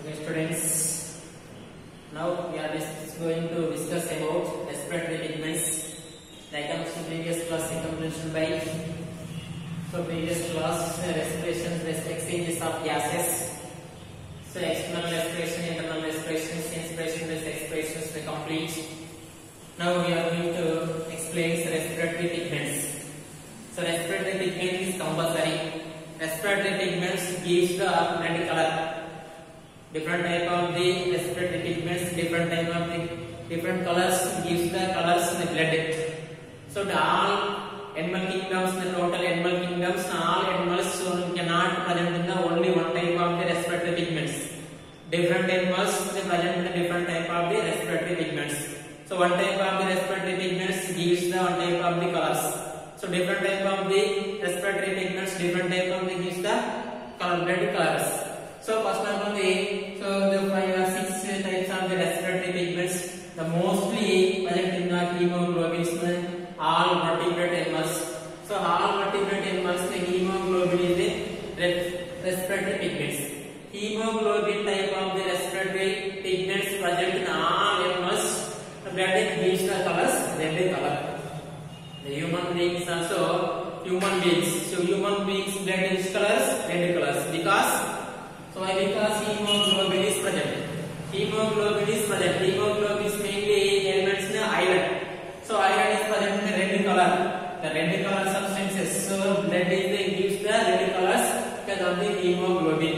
Okay, students. Now we are going to discuss about respiratory pigments. Like I mentioned previous class, mentioned by previous class respiration, exchanges of gases. So external respiration, internal respiration, inspiration, expirations were complete. Now we are going to explain the respiratory pigments. So respiratory pigment is compulsory. Respiratory pigments gives the red color. Different type of the respiratory pigments, different type of the different colors gives the colors in the blood. So the all animal kingdoms, the total animal kingdoms, all animals cannot present in the only one type of the respiratory pigments. Different animals they present in the different type of the respiratory pigments. So one type of the respiratory pigments gives the one type of the colors. So different type of the respiratory pigments, different type of the gives the color blood colors. So first of all, the 5 or 6 types of the respiratory pigments. The mostly present in the hemoglobin, all vertebrate animals. So all vertebrate animals, the hemoglobin is the respiratory pigments. Hemoglobin type of the respiratory pigments present in all animals. The blood gives the colors red color. The human beings also human beings. So human beings blood is colors red colors because. So because hemoglobin is present. Hemoglobin is present. Hemoglobin is mainly elements in iron. So iron is present in the red color. The red color substances. So blood gives the red colors because of the hemoglobin.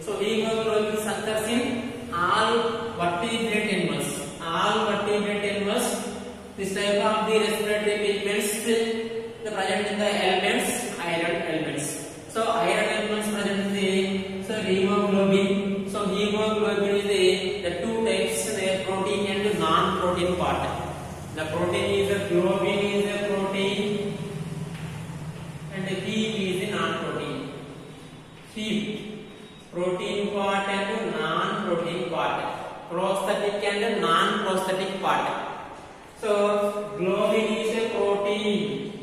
So hemoglobin occurs in all vertebrate animals. All vertebrate animals. This type of the respiratory pigments the present in the elements, iron elements. So iron elements present in the hemoglobin. So hemoglobin is the two types, the protein and non-protein part. The protein is a globin is a protein and the heme is a non-protein. Heme, protein part and non-protein part. Prosthetic and non-prosthetic part. So globin is a protein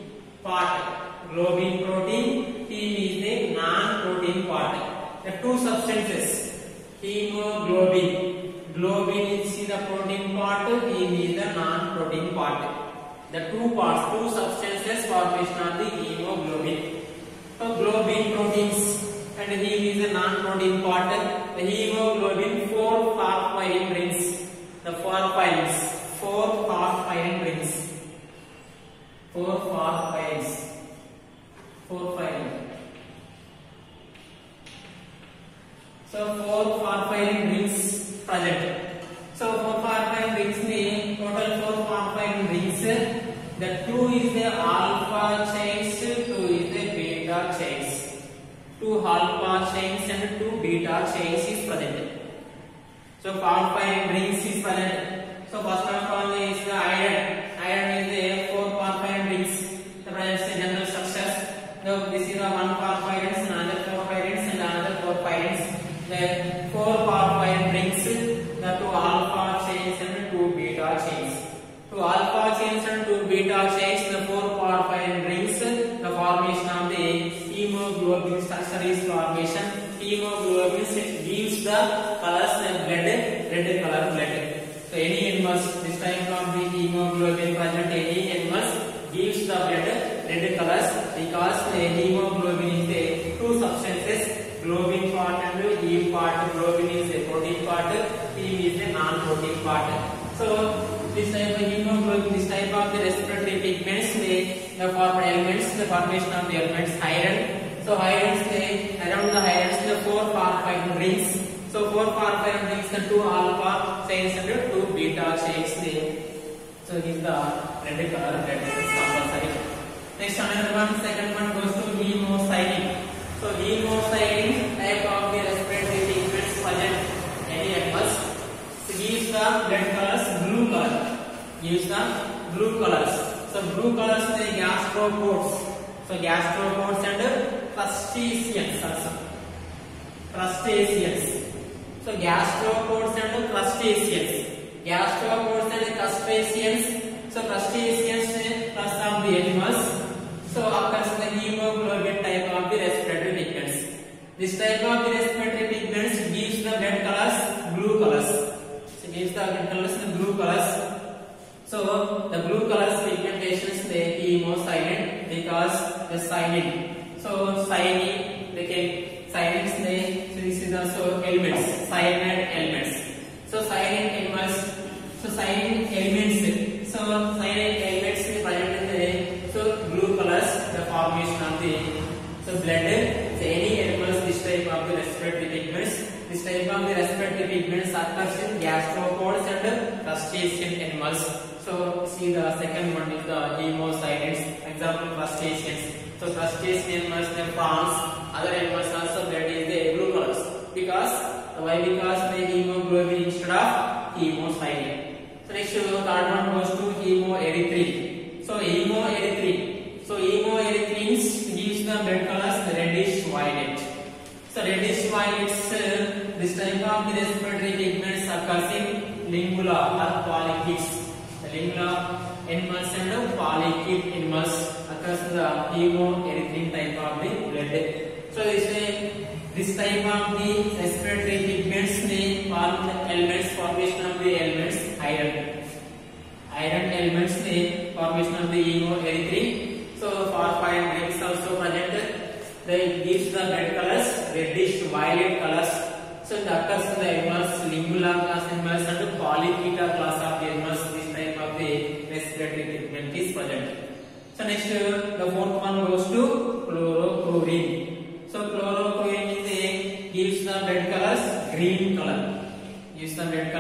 part. Globin protein, heme is a non-protein part. The two substances, hemoglobin. Globin is the protein part, heme is the non-protein part. The two parts, two substances formation of the hemoglobin. So globin proteins and heme is the non-protein part. The hemoglobin 4 phosphine rings. The 4 phosphine rings. 4 phosphines. 4 phosphine. So 4 phosphine rings present. So 4 phosphine rings mean total 4 phosphine rings. The 2 is the alpha chains, 2 is the beta chains. 2 alpha chains and 2 beta chains is present. So phosphine rings is present. So first of all is the iron. Iron is the 4 phosphine rings. The present general structures. Now this is the 1 phosphine, another 4 phosphines and another 4 phosphines. The 4 phosphine rings, the 2 alpha chains and 2 beta chains. 2 alpha chains and 2 beta chains, the 4 phosphine rings, the formation of the hemoglobin structure is formation. Hemoglobin gives the colors and blood, red color blood. So any animals, this type of the hemoglobin present, any animals gives the blood red colors because the hemoglobin is the two substances. Globin part and heme part. Globin is a protein part, heme is a non-protein part. So this type of hemoglobin, this type of the respiratory pigments, the form elements, the formation of the elements, iron. So irons, around the irons, the 4 phosphine rings. So 4 phosphine rings, the 2 alpha chains and 2 beta chains. So this is the red color, red is compulsory. Next another one, second one goes to hemocyanin. So hemocyanin type of the respiratory pigments present any animals. So gives the blood colors blue color. Gives the blue colors. So blue colors the gastropods. So gastropods and crustaceans also. Crustaceans. So gastropods and crustaceans. Gastropods and crustaceans. So crustaceans plus of the animals. So occurs the hemoglobin type of the respiratory pigments. This type of the respiratory pigments gives the blood colors hemocyanin because the cyanin. So cyanin, cyanins so this is also elements, cyanide elements. So cyanin elements, cyanide elements present in the blue colors, the formation of the blood. So any animals, this type of the respiratory pigments, occurs in gastropods and crustacean animals. So see the second one is the hemocyanins. Example, crustaceans. So crustacean animals, the prawns, other animals also blood is the blue colors. Because the hemoglobin instead of hemocyanin. So next third one goes to hemoerythrin. So hemoerythrins gives the blood colors reddish violet. So reddish violets, this type of the respiratory pigments occurs in lingula or polychaetes. The lingula animals and polychaete animals occurs in the hemoerythrin type of the blood. So this type of the respiratory pigments form the elements, formation of the elements, iron elements, formation of the hemoerythrin. So for fine rings also present, they gives the red colors, reddish violet colors. So it occurs in the animals, lingula class animals and polychaeta class of the animals. This type of the respiratory pigment is present. So next the fourth one goes to chlorochlorine. So chlorochlorine gives the red colors green color. So green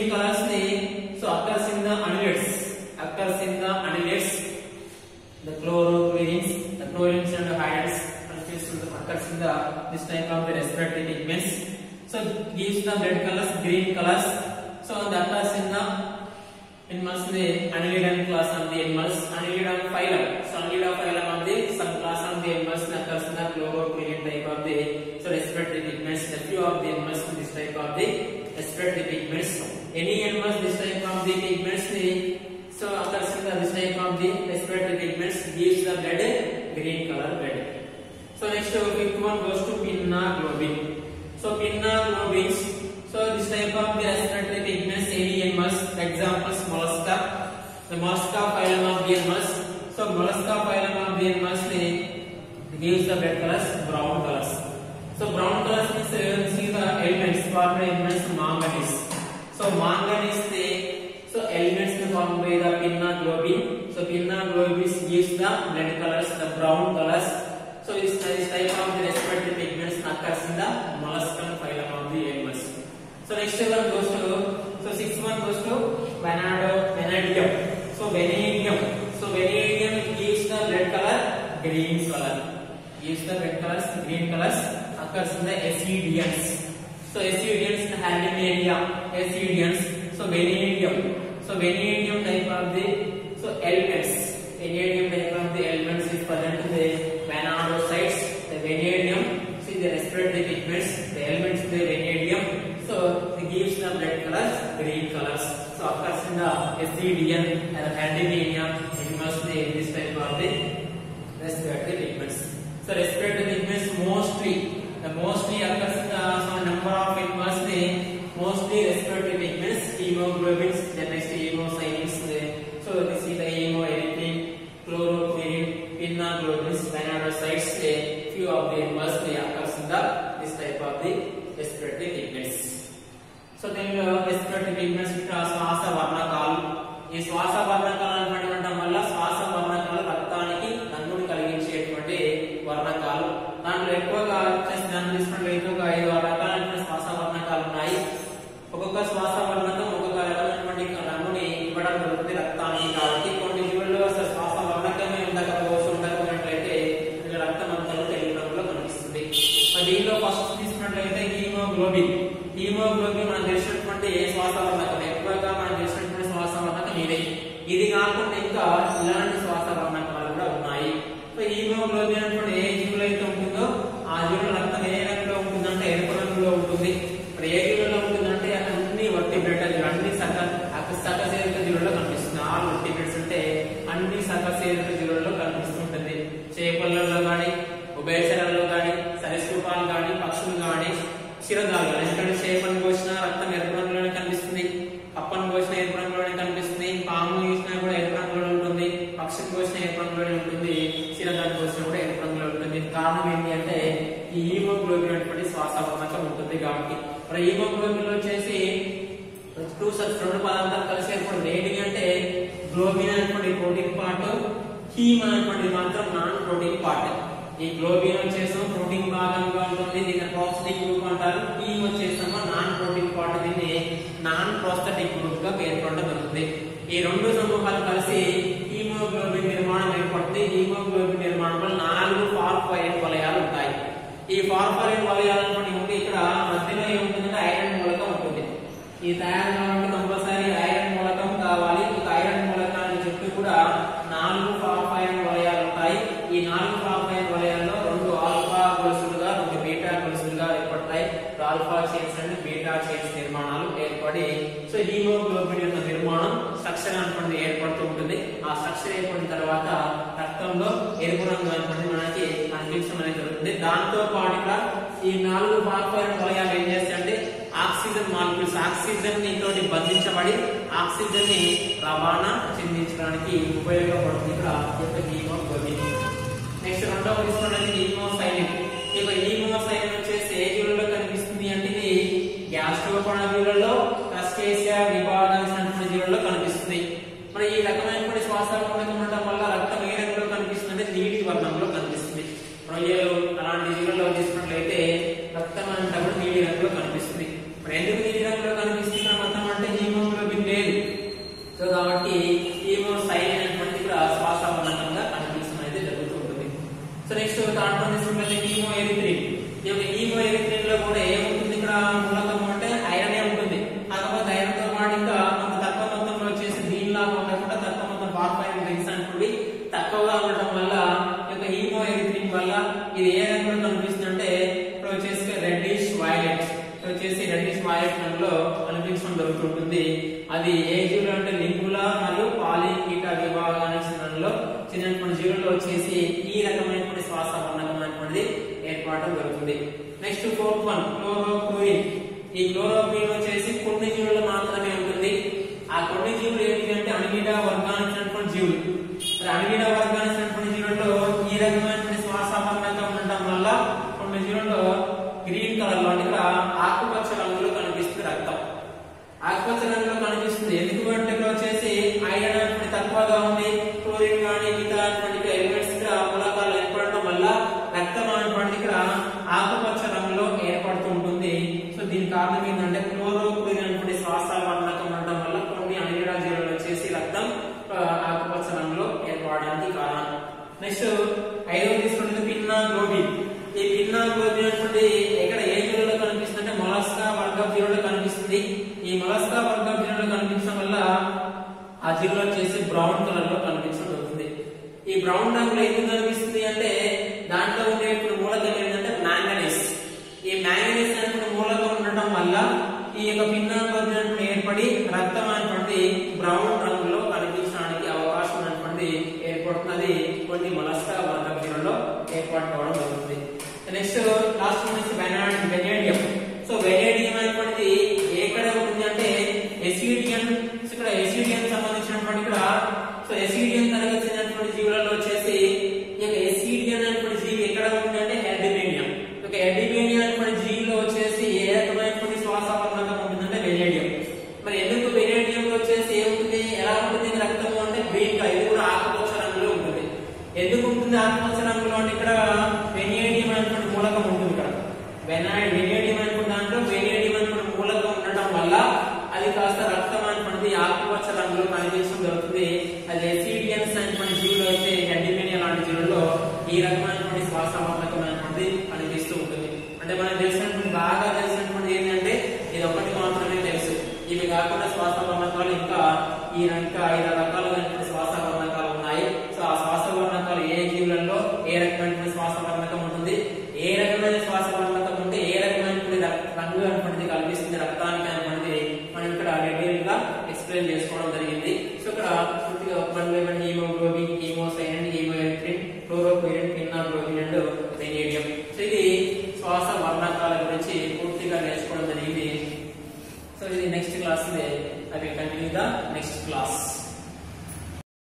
colors occurs in the annelids. The chlorochlorines and hydrins occurs in this type of the respiratory pigments. So gives the red colors, green colors. So that occurs in the animals, the Annelidum class of the animals, Annelidum phylum. So Annelidum phylum of the subclass of the animals occurs in the chlorochlorine type of the respiratory pigments. The few of the animals in this type of the respiratory pigments. Any animals this type of the pigments so occurs in this type of the respiratory pigments gives the blood green color blood. So next fifth one goes to pinnaglobin. So pinnaglobins. So this type of the respiratory pigments, any animals, examples mollusca. The mollusca phylum of the animals. So mollusca phylum of the animals gives the blood colors brown colors. So brown colors means see the elements formed by elements manganese. So manganese elements formed by the pinnaglobin. So pinnaglobin gives the blood colors, the brown colors. So this type of the respiratory pigments occurs in the molluscan phylum of the animals. So next one goes to, so sixth one goes to vanadium. So vanadium gives the blood color green color. Occurs in the acidians. So acidians in Handmalia, So vanadium type of the elements. Vanadium type of the elements is present in the vanadosides. The vanadium, see the respiratory pigments, the elements of the vanadium. So it gives the blood colors green colors. So occurs in the acidian and Handmalia animals this type of the respiratory pigments. So respiratory pigments mostly occurs in the number of animals. Mostly respiratory pigments, hemoglobins, then next hemocyanins. So this is the hemoerythrin, chlorochlorine, pinnaglobins, vanadosides. Few of the animals occurs in this type of the respiratory pigments. So then respiratory pigments శ్వాస వర్ణకాలు. ఈ శ్వాస వర్ణకాలు అనడం వల్ల శ్వాస వర్ణకాలు రక్తానికి రంగును కలిగించేటువంటి వర్ణకాలు. దాంట్లో ఎక్కువగా ఎక్కువగా 5 రకాలైన శ్వాస వర్ణకాలు ఉన్నాయి. ఒక్కొక్క శ్వాస వర్ణకం ఒక్కొక్క రకమైనటువంటి రంగుని ఇవ్వడం జరుగుతుంది రక్తానికి. కాబట్టి కొన్ని జీవుల్లో శ్వాస వర్ణకమే ఉండకపోయినట్లయితే రక్తం అంతా తెలుగు రంగులో కనిపిస్తుంది. దీనిలో ఫస్ట్ తీసుకున్నట్లయితే హీమోగ్లోబిన్ మనకు తెలిసినటువంటి శ్వాస వర్ణకం, ఎక్కువగా మనకు తెలిసినటువంటి శ్వాస వర్ణకం ఇదే. ఇది కాకుండా ఇంకా ఇలాంటి శ్వాస వర్ణకాలు కూడా ఉన్నాయి. సో హీమోగ్లోబిన్ అంటే ఏ జీవులు అయితే ఉంటుందో ఆ జీవుల రక్తం ఏ రంగులో ఉంటుందంటే ఎరుపు రంగులో ఉంటుంది. ఇప్పుడు ఏ జీవుల్లో ఉంటుందంటే అన్ని వర్టిబ్రేటల్ జీవులు, అన్ని సకశరీర జీవుల్లో కనిపిస్తుంది. ఆల్ వర్టిబ్రేట్స్ అంటే అన్ని సకశరీర జీవుల్లో కనిపిస్తుంటుంది. చేపలలో కానీ, ఉభయచరాల్లో కానీ, సరీసృపాలు కానీ, పక్షులు కానీ, క్షీరదాలు కానీ. ఎందుకంటే చేపను కోసిన రక్తం ఎరుపు రంగులోనే కనిపిస్తుంది, కప్పను కోసిన ఎరుపు రంగులోనే కనిపిస్తుంది, పాము ఏంటి అంటే ఈ హీమోగ్లోబిన్ అనేటువంటి శ్వాస వర్ణకం ఉంటుంది కాబట్టి మరి హీమోగ్లోబిన్ వచ్చేసి రెండు పదార్థాలు కలిసి ఏర్పడింది ఏంటి అంటే గ్లోబిన్ అనేటువంటి ప్రోటీన్ పార్ట్, హీమ్ అనేటువంటి మాత్రం నాన్ ప్రోటీన్ పార్ట్. ఈ గ్లోబిన్ వచ్చేసి ప్రోటీన్ భాగంగా ఉంటుంది, దీన్ని ప్రోస్థెటిక్ గ్రూప్ అంటారు. హీమ్ వచ్చేసేమో నాన్ ప్రోటీన్ పార్ట్, దీన్ని నాన్ ప్రోస్థెటిక్ గ్రూప్ గా పేర్కొనడం జరుగుతుంది. ఈ రెండు సమూహాలు కలిసి హీమోగ్లోబిన్ నిర్మాణం ఏర్పడుతుంది. హీమోగ్లోబిన్ నిర్మాణంలో 4 ఫాస్ఫోరైడ్ వలయాలు ఉంటాయి. ఈ ఫాస్ఫోరైడ్ వలయాలు ఉంటే ఇక్కడ మధ్యలో ఏముంటుందంటే ఐరన్ మూలకం ఉంటుంది. ఈ తయారు కావాలంటే కంపల్సరీ ఐరన్ మూలకం కావాలి. ఈ ఐరన్ మూలకాన్ని చుట్టూ కూడా 4 ఫాస్ఫోరైడ్ వలయాలు ఉంటాయి. ఈ 4 ఫాస్ఫోరైడ్ వలయాల్లో 2 ఆల్ఫా గొలుసులుగా 2 బీటా గొలుసులుగా ఏర్పడతాయి. Alpha chains and beta chains నిర్మాణాలు ఏర్పడి సో హీమోగ్లోబిన్ యొక్క నిర్మాణం స్ట్రక్చర్ అనుకోండి ఏర్పడుతూ ఉంటుంది. ఆ స్ట్రక్చర్ ఏర్పడిన తర్వాత రక్తంలో ఎరుపు రంగు అనుకోండి మనకి కనిపించడం అనేది జరుగుతుంది. దాంతో పాటుగా ఈ 4 ఫాస్ఫోరైడ్ వలయాలు ఏం చేస్తాయంటే ఆక్సిజన్ మాలిక్యూల్స్ ఆక్సిజన్ తోటి బంధించబడి ఆక్సిజన్ ని రవాణా చెందించడానికి ఉపయోగపడుతుంది ఇక్కడ హీమోగ్లోబిన్. నెక్స్ట్ రెండవ తీసుకున్నది హీమోసైలిన్. ఇక హీమోసైలిన్ వచ్చేసి ఏ జీవులలో కనిపిస్తుంది అంటే ఇది గ్యాస్ట్రోపాడ జీవులలో, క్రస్టేసియా విభాగానికి సంబంధించిన జీవులలో కనిపిస్తుంది. మరి ఈ రకమైనటువంటి శ్వాసకోశం ఉండటం వల్ల రక్తం ఏ రంగులో కనిపిస్తుంది అంటే నీటి వర్ణంలో కనిపిస్తుంది. రొయ్యలు అలాంటి జీవులలో తీసుకున్నట్లయితే రక్తం అంతా కూడా నీలి రంగులో కనిపిస్తుంది. మరి ఎందుకు నీలి రంగులో కనిపిస్తుంది మొత్తం అంటే హీమోగ్లోబిన్ లేదు. సో కాబట్టి హీమోసైలిన్ అనేటువంటి కూడా శ్వాస వర్ణకంగా కనిపించడం అయితే జరుగుతూ ఉంటుంది. సో నెక్స్ట్ దాంట్లో తీసుకున్నట్లయితే హీమోఎరిథ్రిన్. ఈ యొక్క హీమోఎరిథ్రిన్ లో కూడా ఏముంటుంది ఇక్కడ మూలకం అంటే ఐరన్ ఉంటుంది. కాకపోతే ఐరన్ తో పాటు ఇంకా కొంత తక్కువ మొత్తంలో వచ్చేసి దీనిలాగా ఉండకుండా తక్కువ మొత్తం ఫాస్ఫోరైడ్ రింగ్స్ అనుకోండి తక్కువగా ఉండటం వల్ల ఈ యొక్క హీమోఎరిథ్రిన్ వల్ల ఇది ఏ రంగులో కనిపిస్తుంది అంటే ఇప్పుడు వచ్చేసి రెడ్డిష్ వైలెట్ వచ్చేసి రెడ్డిష్ వైలెట్ రంగులో కనిపించడం జరుగుతుంటుంది. అది ఏ జీవులు అంటే లింగులా మరియు పాలికీట విభాగానికి చిన్నటువంటి జీవుల్లో వచ్చేసి ఈ రకమైనటువంటి శ్వాస వర్ణకం అనేటువంటిది ఏర్పడటం జరుగుతుంది. Next 4th one chloroquine. ఈ క్లోరోక్విన్ వచ్చేసి కొన్ని జీవులు మాత్రమే ఉంటుంది. ఆ కొన్ని జీవులు ఏంటి అంటే అనిమిడా వర్గానికి చెందినటువంటి జీవులు. అనిమిడా వర్గానికి చెందినటువంటి జీవుల్లో ఈ రకమైనటువంటి శ్వాస వర్ణకం ఉండటం వల్ల కొన్ని జీవుల్లో గ్రీన్ కలర్ లో ఇక్కడ ఆకుపచ్చ రంగులో కనిపిస్తుంది రక్తం. ఆకుపచ్చ రంగులో కనిపిస్తుంది ఎందుకు అంటే ఇక్కడ వచ్చేసి ఐరన్ అనేది తక్కువగా ఉంది, క్లోరిన్ కానీ మిగతా ఎలిమెంట్స్ మూలకాలు ఏర్పడటం వల్ల రక్తం అనేటువంటి ఇక్కడ ఆకుపచ్చ రంగులో ఏర్పడుతూ ఉంటుంది. సో దీని కారణం ఏంటంటే క్లోరోక్విన్ అనేటువంటి శ్వాస వర్ణకం ఉండటం వల్ల కొన్ని అనిమిడా జీవులు వచ్చేసి రక్తం ఆకుపచ్చ రంగులో ఏర్పడడానికి కారణం. నెక్స్ట్ 5వ తీసుకుంటే పిన్నాగ్లోబిన్. ఈ పిన్నాగ్లోబిన్ అనేటువంటి ఇక్కడ ఏ జీవులలో కనిపిస్తుంది అంటే మొలస్కా వర్గం జీవులలో కనిపిస్తుంది. ఈ మొలస్కా వర్గం జీవులలో కనిపించడం వల్ల ఆ జీవులు వచ్చేసి బ్రౌన్ కలర్ లో కనిపించడం జరుగుతుంది. ఈ బ్రౌన్ రంగులో ఎందుకు కనిపిస్తుంది అంటే దాంట్లో ఉండే మూలకం ఏంటంటే మ్యాంగనీస్. ఈ మ్యాంగనీస్ అనేటువంటి మూలకం ఉండటం వల్ల ఈ యొక్క పిన్నాగ్లోబిన్ ఏర్పడి రక్తం అనేటువంటి బ్రౌన్ రంగులో కనిపించడానికి అవకాశం అనేటువంటి ఏర్పడుతున్నది కొన్ని మొలస్కా వర్గం జీవులలో ఏర్పడుకోవడం జరుగుతుంది. నెక్స్ట్ లాస్ట్ వచ్చి వెనేడియం. సో వెనేడియం అనేటువంటిది ఎక్కడ ఉంటుంది అంటే ఎసిడియన్. ఇక్కడ ఎసిడియన్ సంబంధించినటువంటి ఇక్కడ సో ఎసిడియన్ తరగతి చెందినటువంటి జీవులలో వచ్చేసి ఈ యొక్క ఎసిడియన్ అనేటువంటి జీవి ఎక్కడ ఉంటుంది అంటే ఎర్డిబేనియం. ఎర్డిబేనియం అనేటువంటి జీవిలో వచ్చేసి ఏ రకమైనటువంటి శ్వాస వర్ణకం ఉంటుందంటే వెనేడియం. మరి ఎందుకు వెనేడియం వచ్చేసి ఏముంటుంది ఎలా ఉంటుంది రక్తము అంటే గ్రీన్ గా, ఇది కూడా ఆకుపచ్చ రంగులో ఉంటుంది. ఎందుకు ఉంటుంది ఆకుపచ్చ రంగులో అంటే ఇక్కడ వెనేడియం అనేటువంటి మూలకం ఉంటుంది. ఇక్కడ వెనేడియం అనేటువంటి దాంట్లో వెనేడియం అనేటువంటి మూలకం ఉండటం వల్ల అది కాస్త రక్తం అనేటువంటిది ఆకుపచ్చ రంగులో కనిపించడం జరుగుతుంది. అది ఎసిడియన్స్ అనేటువంటి జీవులు అయితే ఎర్డిబేనియం లాంటి జీవుల్లో ఈ రకమైనటువంటి శ్వాస వర్ణకం అనేటువంటిది కనిపిస్తూ ఉంటుంది. అంటే మనకు తెలిసినటువంటి బాగా తెలిసినటువంటి ఏంటంటే ఇది ఒకటి మాత్రమే తెలుసు. ఇవి కాకుండా శ్వాస వర్ణకాలు ఇంకా 5 రకాలైనటువంటి శ్వాస వర్ణకాలు ఉన్నాయి. సో ఆ శ్వాస వర్ణకాలు ఏ జీవులలో ఏ రకమైనటువంటి శ్వాస వర్ణకం ఉంటుంది, ఏ రకమైన శ్వాస వర్ణకం ఉంటే ఏ రకమైనటువంటి రంగు అనేటువంటిది కనిపిస్తుంది రక్తానికి అనేటువంటిది మనం ఇక్కడ డీటెయిల్ గా ఎక్స్ప్లెయిన్ చేసుకోవడం జరిగింది. సో ఇక్కడ పూర్తిగా haemoglobin, haemocyanin, haemerythrin, chlorocruorin, pinnaglobin and vanadium. So ఇది శ్వాస వర్ణకాల గురించి పూర్తిగా నేర్చుకోవడం జరిగింది. సో ఇది next class I will continue the next class.